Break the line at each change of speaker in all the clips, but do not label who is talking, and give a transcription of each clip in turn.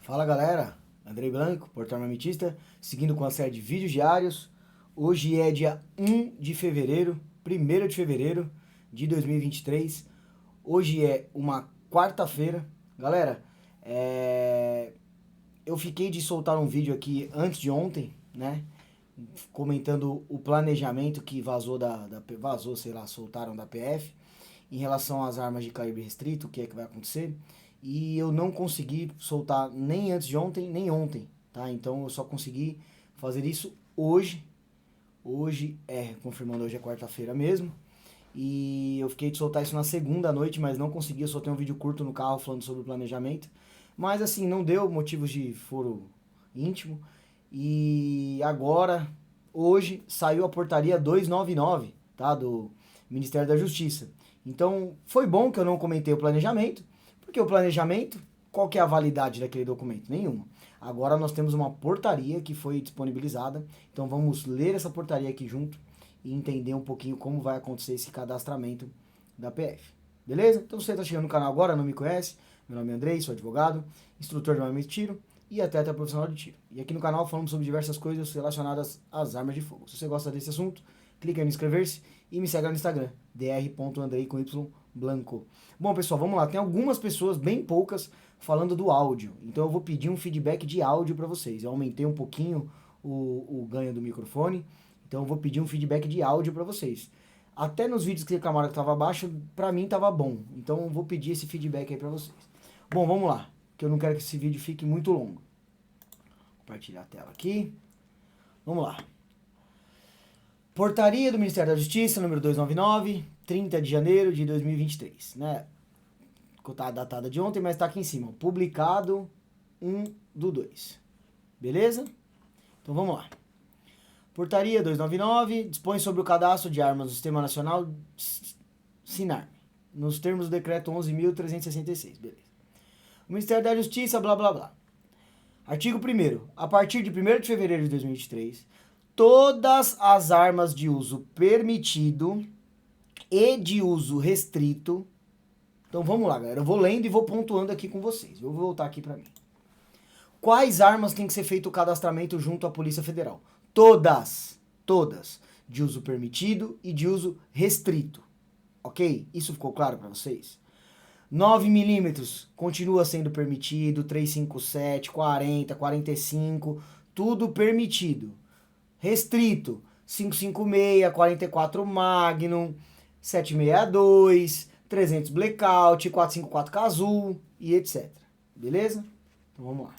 Fala galera, Andrei Blanco, Portal Armamentista, seguindo com a série de vídeos diários. Hoje é dia 1 de fevereiro de 2023. Hoje é uma quarta-feira. Galera, eu fiquei de soltar um vídeo aqui antes de ontem, né? Comentando o planejamento que soltaram da PF em relação às armas de calibre restrito, o que é que vai acontecer. E eu não consegui soltar nem antes de ontem, nem ontem, tá? Então eu só consegui fazer isso hoje. Confirmando, hoje é quarta-feira mesmo. E eu fiquei de soltar isso na segunda noite, mas não consegui. Eu soltei um vídeo curto no carro falando sobre o planejamento. Mas assim, não deu motivos de foro íntimo. E agora, hoje, saiu a portaria 299, tá? Do Ministério da Justiça. Então, foi bom que eu não comentei o planejamento. Porque o planejamento, qual que é a validade daquele documento? Nenhuma. Agora nós temos uma portaria que foi disponibilizada, então vamos ler essa portaria aqui junto e entender um pouquinho como vai acontecer esse cadastramento da PF. Beleza? Então se você está chegando no canal agora, não me conhece, meu nome é Andrei, sou advogado, instrutor de armamento de tiro e atleta profissional de tiro. E aqui no canal falamos sobre diversas coisas relacionadas às armas de fogo. Se você gosta desse assunto, clica aí no inscrever-se e me segue lá no Instagram, dr.andrei.blanco. Bom, pessoal, vamos lá. Tem algumas pessoas, bem poucas, falando do áudio. Então eu vou pedir um feedback de áudio para vocês. Eu aumentei um pouquinho o ganho do microfone, então eu vou pedir um feedback de áudio para vocês. Até nos vídeos que reclamaram que estava baixo, para mim estava bom. Então eu vou pedir esse feedback aí para vocês. Bom, vamos lá, que eu não quero que esse vídeo fique muito longo. Vou compartilhar a tela aqui. Vamos lá. Portaria do Ministério da Justiça, número 299, 30 de janeiro de 2023, né? Tá datada de ontem, mas está aqui em cima. Publicado 1/2. Beleza? Então vamos lá. Portaria 299 dispõe sobre o cadastro de armas do Sistema Nacional SINARM, nos termos do decreto 11.366. Beleza. O Ministério da Justiça, blá blá blá. Artigo 1º. A partir de 1º de fevereiro de 2023, todas as armas de uso permitido e de uso restrito. Então vamos lá, galera. Eu vou lendo e vou pontuando aqui com vocês. Eu vou voltar aqui para mim. Quais armas tem que ser feito o cadastramento junto à Polícia Federal? Todas. Todas. De uso permitido e de uso restrito. Ok? Isso ficou claro para vocês? 9mm continua sendo permitido. 357, 40, 45. Tudo permitido. Restrito. 556, 44 Magnum, 762, 300 Blackout, 454 Cazul e etc. Beleza? Então vamos lá.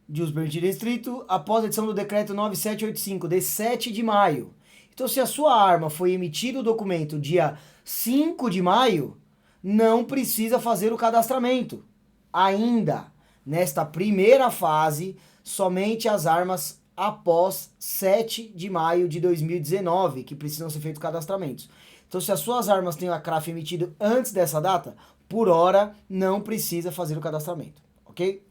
De uso permitido restrito, após a edição do decreto 9785, de 7 de maio. Então, se a sua arma foi emitido o documento dia 5 de maio, não precisa fazer o cadastramento. Ainda, nesta primeira fase, somente as armas após 7 de maio de 2019, que precisam ser feitos cadastramentos. Então, se as suas armas têm a CRAF emitido antes dessa data, por hora, não precisa fazer o cadastramento, ok?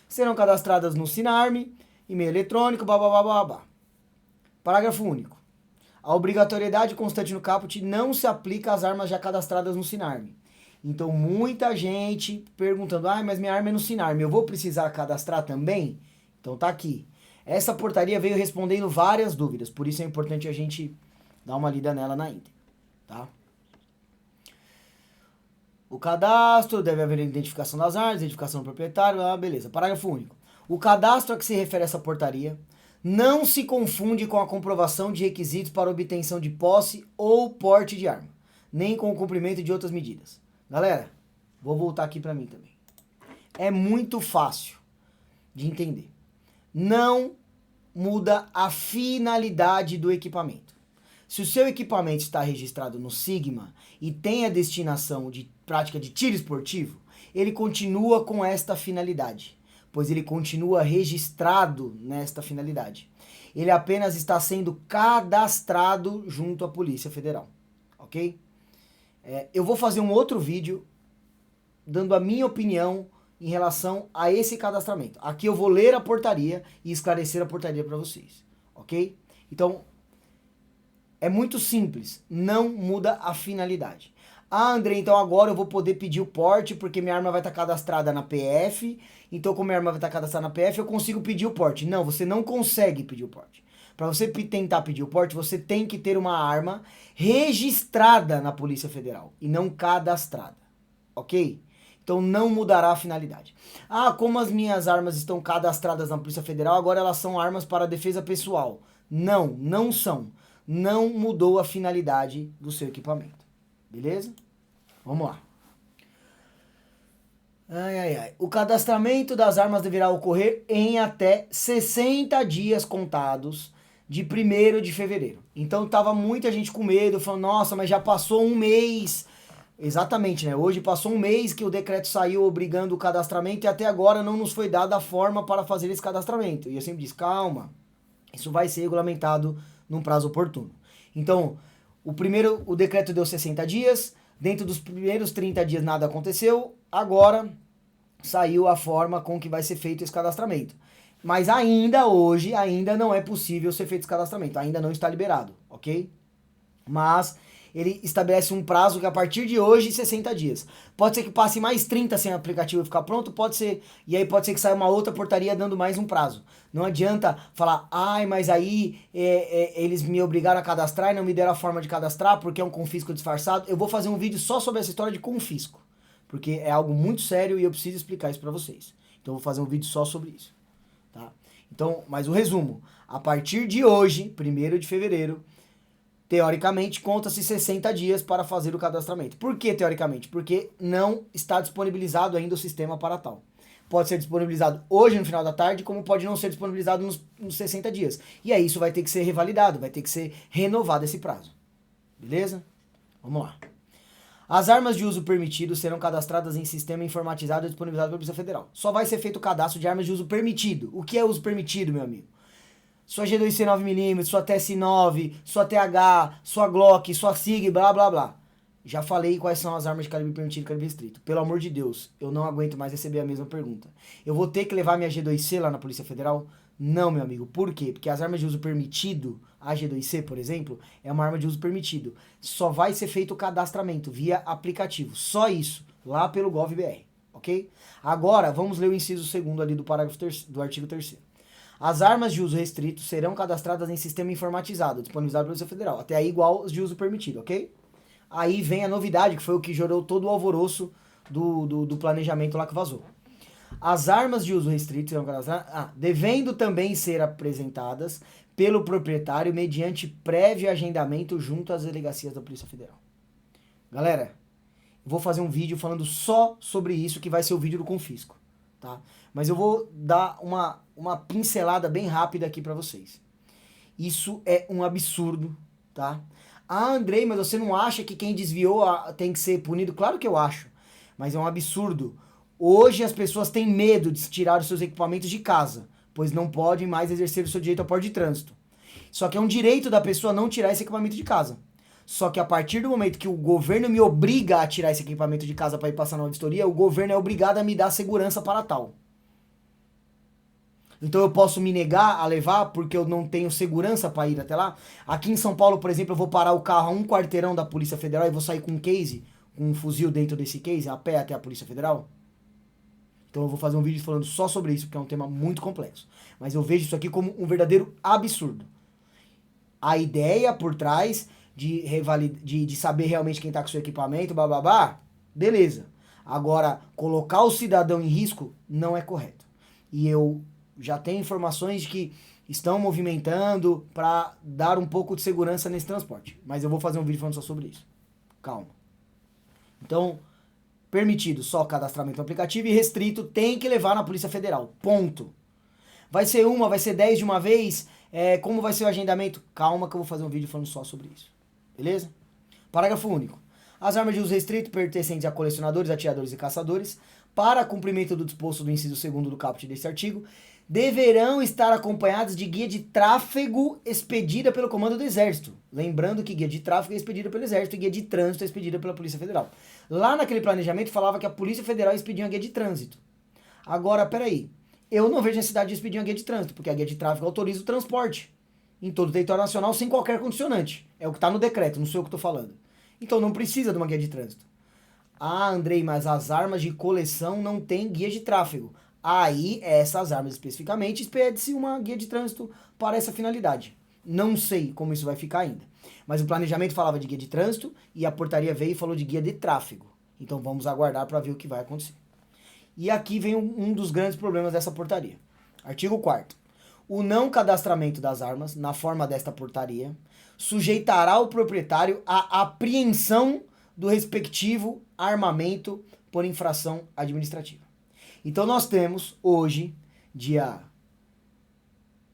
Serão cadastradas no SINARM, e-mail eletrônico, babá. Parágrafo único. A obrigatoriedade constante no caput não se aplica às armas já cadastradas no SINARM. Então, muita gente perguntando, mas minha arma é no SINARM, eu vou precisar cadastrar também? Então tá aqui. Essa portaria veio respondendo várias dúvidas, por isso é importante a gente dar uma lida nela na íntegra, tá? O cadastro, deve haver identificação das armas, identificação do proprietário, beleza. Parágrafo único. O cadastro a que se refere essa portaria não se confunde com a comprovação de requisitos para obtenção de posse ou porte de arma, nem com o cumprimento de outras medidas. Galera, vou voltar aqui para mim também. É muito fácil de entender. Não muda a finalidade do equipamento. Se o seu equipamento está registrado no Sigma e tem a destinação de prática de tiro esportivo, ele continua com esta finalidade, pois ele continua registrado nesta finalidade. Ele apenas está sendo cadastrado junto à Polícia Federal, ok? Eu vou fazer um outro vídeo dando a minha opinião em relação a esse cadastramento. Aqui eu vou ler a portaria e esclarecer a portaria para vocês, ok? Então, é muito simples, não muda a finalidade. Ah, André, então agora eu vou poder pedir o porte porque minha arma vai estar cadastrada na PF. Então, como minha arma vai estar cadastrada na PF, eu consigo pedir o porte. Não, você não consegue pedir o porte. Para você tentar pedir o porte, você tem que ter uma arma registrada na Polícia Federal e não cadastrada, ok? Então não mudará a finalidade. Ah, como as minhas armas estão cadastradas na Polícia Federal, agora elas são armas para defesa pessoal. Não, não são. Não mudou a finalidade do seu equipamento. Beleza? Vamos lá. O cadastramento das armas deverá ocorrer em até 60 dias contados de 1º de fevereiro. Então tava muita gente com medo, falando, nossa, mas já passou um mês. Exatamente, né? Hoje passou um mês que o decreto saiu obrigando o cadastramento e até agora não nos foi dada a forma para fazer esse cadastramento. E eu sempre disse, calma, isso vai ser regulamentado num prazo oportuno. Então, o decreto deu 60 dias, dentro dos primeiros 30 dias nada aconteceu, agora saiu a forma com que vai ser feito esse cadastramento. Mas ainda hoje, ainda não é possível ser feito esse cadastramento, ainda não está liberado, ok? Mas ele estabelece um prazo que a partir de hoje, 60 dias. Pode ser que passe mais 30 sem o aplicativo ficar pronto, pode ser, e aí pode ser que saia uma outra portaria dando mais um prazo. Não adianta falar, ai, mas aí eles me obrigaram a cadastrar e não me deram a forma de cadastrar porque é um confisco disfarçado. Eu vou fazer um vídeo só sobre essa história de confisco, porque é algo muito sério e eu preciso explicar isso para vocês. Então eu vou fazer um vídeo só sobre isso. Tá? Então, mas o resumo, a partir de hoje, 1º de fevereiro, teoricamente, conta-se 60 dias para fazer o cadastramento. Por que teoricamente? Porque não está disponibilizado ainda o sistema para tal. Pode ser disponibilizado hoje no final da tarde, como pode não ser disponibilizado nos 60 dias. E aí isso vai ter que ser revalidado, vai ter que ser renovado esse prazo. Beleza? Vamos lá. As armas de uso permitido serão cadastradas em sistema informatizado e disponibilizado pela Polícia Federal. Só vai ser feito o cadastro de armas de uso permitido. O que é uso permitido, meu amigo? Sua G2C 9mm, sua TS9, sua TH, sua Glock, sua SIG, blá blá blá. Já falei quais são as armas de calibre permitido e calibre restrito. Pelo amor de Deus, eu não aguento mais receber a mesma pergunta. Eu vou ter que levar minha G2C lá na Polícia Federal? Não, meu amigo. Por quê? Porque as armas de uso permitido, a G2C, por exemplo, é uma arma de uso permitido. Só vai ser feito o cadastramento via aplicativo. Só isso, lá pelo GovBR, ok? Agora, vamos ler o inciso 2º ali do parágrafo do artigo 3º. As armas de uso restrito serão cadastradas em sistema informatizado, disponibilizado pela Polícia Federal. Até aí igual os de uso permitido, ok? Aí vem a novidade, que foi o que gerou todo o alvoroço do planejamento lá que vazou. As armas de uso restrito serão cadastradas, devendo também ser apresentadas pelo proprietário mediante prévio agendamento junto às delegacias da Polícia Federal. Galera, vou fazer um vídeo falando só sobre isso, que vai ser o vídeo do confisco, tá? Mas eu vou dar uma pincelada bem rápida aqui pra vocês. Isso é um absurdo, tá? Ah, Andrei, mas você não acha que quem desviou tem que ser punido? Claro que eu acho, mas é um absurdo. Hoje as pessoas têm medo de tirar os seus equipamentos de casa, pois não podem mais exercer o seu direito ao porte de trânsito. Só que é um direito da pessoa não tirar esse equipamento de casa. Só que a partir do momento que o governo me obriga a tirar esse equipamento de casa para ir passar numa vistoria, o governo é obrigado a me dar segurança para tal. Então eu posso me negar a levar porque eu não tenho segurança para ir até lá. Aqui em São Paulo, por exemplo, eu vou parar o carro a um quarteirão da Polícia Federal e vou sair com um case, com um fuzil dentro desse case, a pé até a Polícia Federal. Então eu vou fazer um vídeo falando só sobre isso, porque é um tema muito complexo. Mas eu vejo isso aqui como um verdadeiro absurdo. A ideia por trás de saber realmente quem está com o seu equipamento, blá blá blá, beleza. Agora, colocar o cidadão em risco não é correto. E eu já tenho informações de que estão movimentando para dar um pouco de segurança nesse transporte. Mas eu vou fazer um vídeo falando só sobre isso. Calma. Então, permitido só cadastramento no aplicativo e restrito tem que levar na Polícia Federal. Ponto. Vai ser vai ser 10 de uma vez? Como vai ser o agendamento? Calma que eu vou fazer um vídeo falando só sobre isso. Beleza? Parágrafo único. As armas de uso restrito pertencentes a colecionadores, atiradores e caçadores, para cumprimento do disposto do inciso 2º do caput deste artigo, deverão estar acompanhadas de guia de tráfego expedida pelo Comando do Exército. Lembrando que guia de tráfego é expedida pelo Exército e guia de trânsito é expedida pela Polícia Federal. Lá naquele planejamento falava que a Polícia Federal expedia uma guia de trânsito. Agora, peraí. Eu não vejo necessidade de expedir uma guia de trânsito, porque a guia de tráfego autoriza o transporte em todo o território nacional sem qualquer condicionante. É o que está no decreto, não sei o que estou falando. Então não precisa de uma guia de trânsito. Ah, Andrei, mas as armas de coleção não têm guia de tráfego. Aí, essas armas especificamente, pede-se uma guia de trânsito para essa finalidade. Não sei como isso vai ficar ainda. Mas o planejamento falava de guia de trânsito e a portaria veio e falou de guia de tráfego. Então vamos aguardar para ver o que vai acontecer. E aqui vem um dos grandes problemas dessa portaria. Artigo 4º. O não cadastramento das armas, na forma desta portaria, sujeitará o proprietário à apreensão do respectivo armamento por infração administrativa. Então nós temos hoje, dia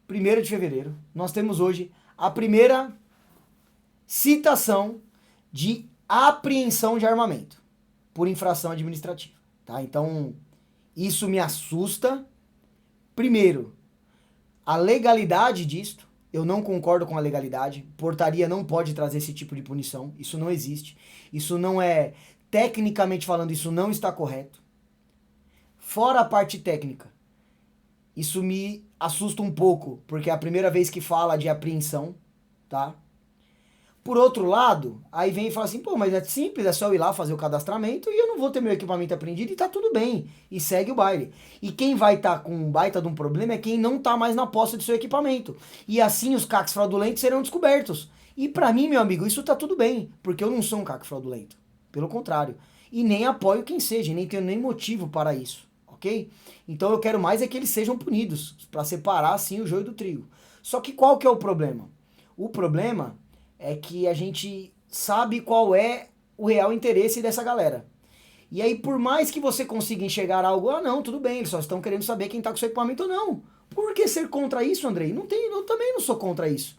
1º de fevereiro, nós temos hoje a primeira citação de apreensão de armamento por infração administrativa. Tá? Então, isso me assusta. Primeiro, a legalidade disto, eu não concordo com a legalidade. Portaria não pode trazer esse tipo de punição, isso não existe. Isso não é, tecnicamente falando, isso não está correto. Fora a parte técnica, isso me assusta um pouco, porque é a primeira vez que fala de apreensão, tá? Por outro lado, aí vem e fala assim, pô, mas é simples, é só eu ir lá fazer o cadastramento e eu não vou ter meu equipamento apreendido e tá tudo bem. E segue o baile. E quem vai estar com um baita de um problema é quem não tá mais na posse do seu equipamento. E assim os CACs fraudulentos serão descobertos. E pra mim, meu amigo, isso tá tudo bem, porque eu não sou um CAC fraudulento. Pelo contrário. E nem apoio quem seja, nem tenho nem motivo para isso, ok? Então eu quero mais é que eles sejam punidos, para separar assim o joio do trigo. Só que qual que é o problema? O problema é que a gente sabe qual é o real interesse dessa galera. E aí, por mais que você consiga enxergar algo, ah não, tudo bem, eles só estão querendo saber quem está com seu equipamento ou não. Por que ser contra isso, Andrei? Não tem, eu também não sou contra isso.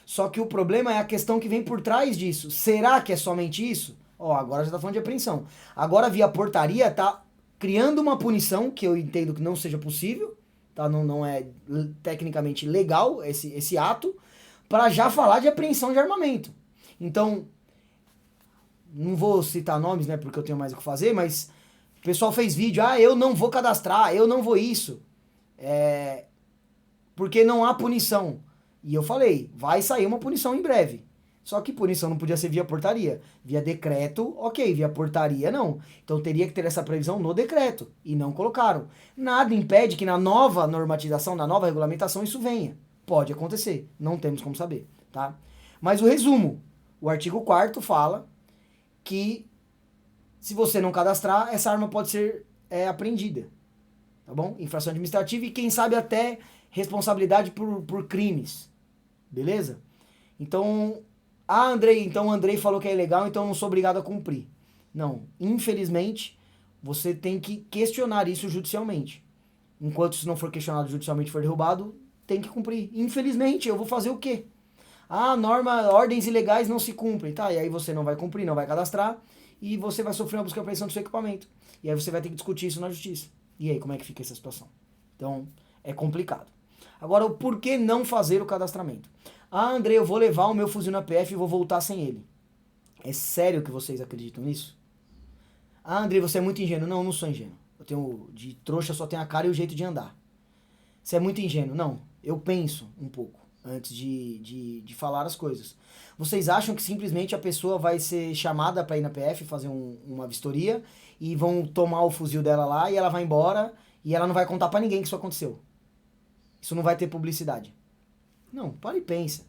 Só que o problema é a questão que vem por trás disso. Será que é somente isso? Ó, agora já está falando de apreensão. Agora, via portaria, tá criando uma punição, que eu entendo que não seja possível, tá? Não é tecnicamente legal esse ato, para já falar de apreensão de armamento. Então, não vou citar nomes, né, porque eu tenho mais o que fazer, mas o pessoal fez vídeo, eu não vou cadastrar, eu não vou isso, porque não há punição. E eu falei, vai sair uma punição em breve. Só que punição não podia ser via portaria. Via decreto, ok, via portaria não. Então teria que ter essa previsão no decreto, e não colocaram. Nada impede que na nova normatização, na nova regulamentação, isso venha. Pode acontecer, não temos como saber, tá? Mas o resumo, o artigo 4º fala que se você não cadastrar, essa arma pode ser apreendida, tá bom? Infração administrativa e quem sabe até responsabilidade por crimes, beleza? Então, Andrei, então o Andrei falou que é ilegal, então eu não sou obrigado a cumprir. Não, infelizmente, você tem que questionar isso judicialmente. Enquanto isso não for questionado judicialmente, for derrubado, tem que cumprir. Infelizmente, eu vou fazer o quê? Ordens ilegais não se cumprem, tá? E aí você não vai cumprir, não vai cadastrar, e você vai sofrer uma busca e apreensão do seu equipamento. E aí você vai ter que discutir isso na justiça. E aí, como é que fica essa situação? Então, é complicado. Agora, o porquê não fazer o cadastramento? André, eu vou levar o meu fuzil na PF e vou voltar sem ele. É sério que vocês acreditam nisso? André, você é muito ingênuo. Não, eu não sou ingênuo. De trouxa só tem a cara e o jeito de andar. Você é muito ingênuo. Não, eu penso um pouco antes de falar as coisas. Vocês acham que simplesmente a pessoa vai ser chamada para ir na PF fazer uma vistoria e vão tomar o fuzil dela lá e ela vai embora e ela não vai contar para ninguém que isso aconteceu? Isso não vai ter publicidade. Não, para e pensa.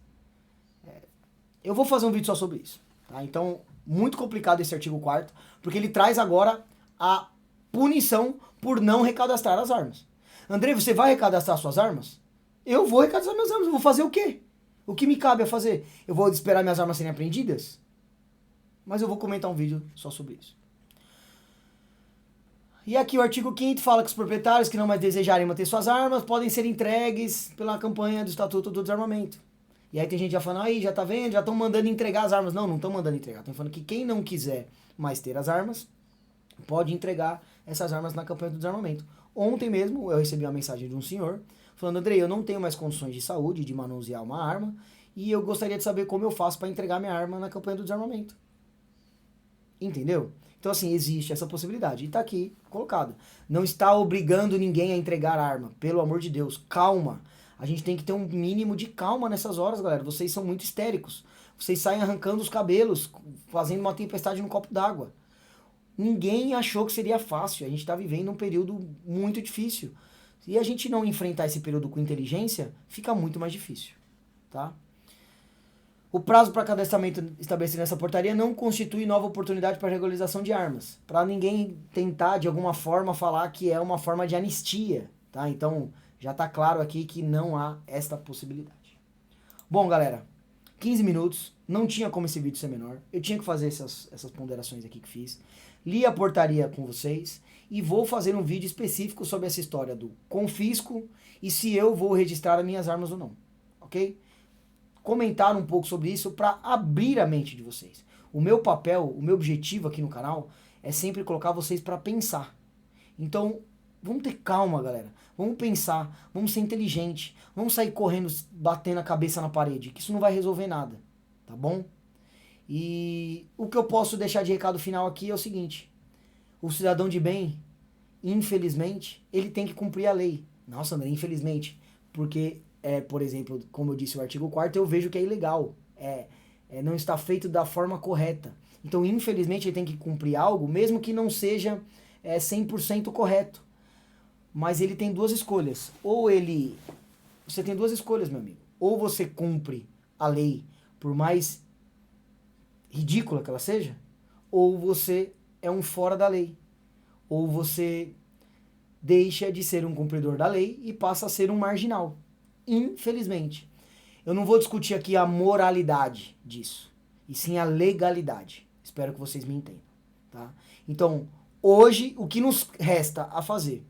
Eu vou fazer um vídeo só sobre isso. Tá? Então, muito complicado esse artigo 4º, porque ele traz agora a punição por não recadastrar as armas. André, você vai recadastrar suas armas? Eu vou recadastrar minhas armas. Eu vou fazer o quê? O que me cabe a fazer? Eu vou esperar minhas armas serem apreendidas? Mas eu vou comentar um vídeo só sobre isso. E aqui o artigo 5º fala que os proprietários que não mais desejarem manter suas armas podem ser entregues pela campanha do Estatuto do Desarmamento. E aí tem gente já falando, aí já tá vendo, já estão mandando entregar as armas. Não, não estão mandando entregar. Estão falando que quem não quiser mais ter as armas, pode entregar essas armas na campanha do desarmamento. Ontem mesmo eu recebi uma mensagem de um senhor falando, André, eu não tenho mais condições de saúde de manusear uma arma e eu gostaria de saber como eu faço para entregar minha arma na campanha do desarmamento. Entendeu? Então, assim, existe essa possibilidade. E está aqui colocado. Não está obrigando ninguém a entregar arma. Pelo amor de Deus, calma. A gente tem que ter um mínimo de calma nessas horas, galera. Vocês são muito histéricos. Vocês saem arrancando os cabelos, fazendo uma tempestade no copo d'água. Ninguém achou que seria fácil. A gente está vivendo um período muito difícil. Se a gente não enfrentar esse período com inteligência, fica muito mais difícil, tá? O prazo para cadastramento estabelecido nessa portaria não constitui nova oportunidade para regularização de armas. Para ninguém tentar, de alguma forma, falar que é uma forma de anistia, tá? Então, já está claro aqui que não há esta possibilidade. Bom, galera, 15 minutos, não tinha como esse vídeo ser menor. Eu tinha que fazer essas ponderações aqui que fiz. Li a portaria com vocês e vou fazer um vídeo específico sobre essa história do confisco e se eu vou registrar as minhas armas ou não, ok? Comentar um pouco sobre isso para abrir a mente de vocês. O meu papel, o meu objetivo aqui no canal é sempre colocar vocês para pensar. Então, vamos ter calma, galera. Vamos pensar, vamos ser inteligente, vamos sair correndo, batendo a cabeça na parede, que isso não vai resolver nada, tá bom? E o que eu posso deixar de recado final aqui é o seguinte: o cidadão de bem, infelizmente, ele tem que cumprir a lei. Nossa, André, infelizmente, porque, por exemplo, como eu disse, o artigo 4º, eu vejo que é ilegal, não está feito da forma correta. Então, infelizmente, ele tem que cumprir algo, mesmo que não seja 100% correto. Mas ele tem duas escolhas. Você tem duas escolhas, meu amigo. Ou você cumpre a lei, por mais ridícula que ela seja, ou você é um fora da lei. Ou você deixa de ser um cumpridor da lei e passa a ser um marginal. Infelizmente. Eu não vou discutir aqui a moralidade disso, e sim a legalidade. Espero que vocês me entendam, tá? Então, hoje, o que nos resta a fazer?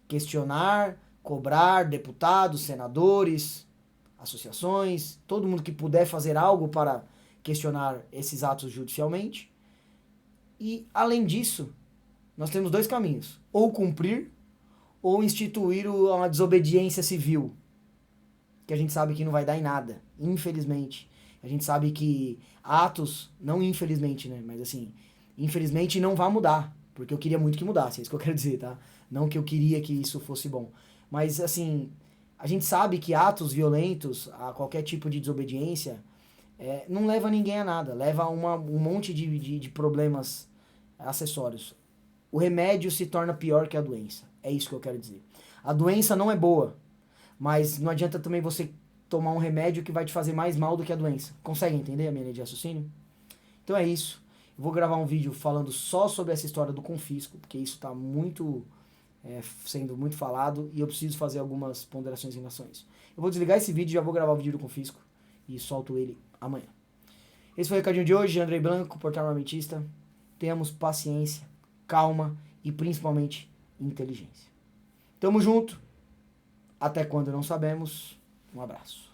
Questionar, cobrar deputados, senadores, associações, todo mundo que puder fazer algo para questionar esses atos judicialmente. E, além disso, nós temos dois caminhos: ou cumprir, ou instituir uma desobediência civil, que a gente sabe que não vai dar em nada, infelizmente. A gente sabe que atos, não infelizmente, né, mas assim, infelizmente não vai mudar, porque eu queria muito que mudasse, é isso que eu quero dizer, tá? Não que eu queria que isso fosse bom. Mas, assim, a gente sabe que atos violentos, a qualquer tipo de desobediência, não leva ninguém a nada. Leva a um monte de problemas acessórios. O remédio se torna pior que a doença. É isso que eu quero dizer. A doença não é boa, mas não adianta também você tomar um remédio que vai te fazer mais mal do que a doença. Consegue entender a minha linha de raciocínio? Então é isso. Eu vou gravar um vídeo falando só sobre essa história do confisco, porque isso está sendo muito falado e eu preciso fazer algumas ponderações em relação a isso. Eu vou desligar esse vídeo e já vou gravar o vídeo do confisco e solto ele amanhã. Esse foi o recadinho de hoje. Andrei Blanco, Portal Armamentista. Tenhamos paciência, calma e principalmente inteligência. Tamo junto. Até quando não sabemos. Um abraço.